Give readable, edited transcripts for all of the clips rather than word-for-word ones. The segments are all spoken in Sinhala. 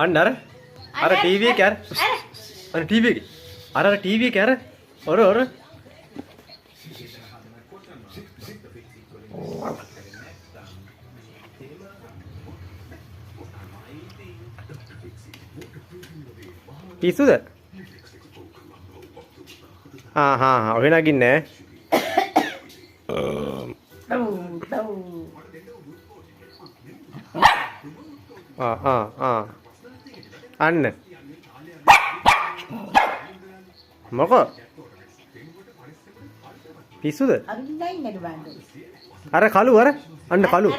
අන්න අර ටීවී එක අර ටීවී එක අර ටීවී එක ඔර පිස්සුද? ඔහෙ නගින්නේ අන්න මොකෝ පිස්සුද? අර කළු අන්න කළු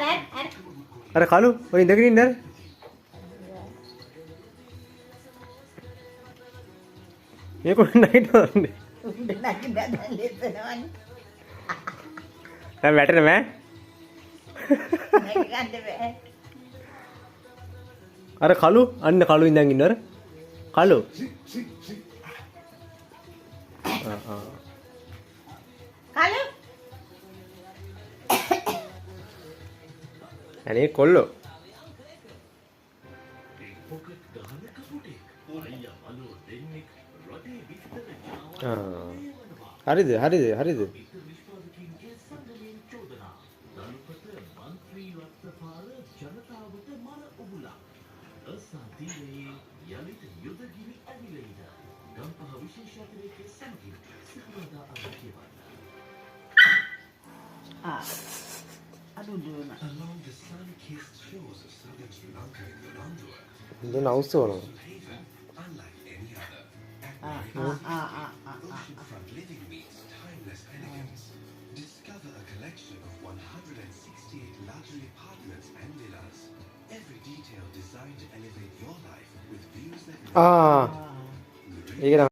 අර කළු ඔය ඉඳගෙන ඉන්න මේක නැගිටිනවන්නේ දැන් වැටෙන මෑ අර කළු අන්න කළු ඉඳන් ඉන්නවර කළු කළු අනේ කොල්ලෝ හරිද Don't also. Discover a collection of 168 luxury apartments and villas. Every detail designed to elevate your life with views that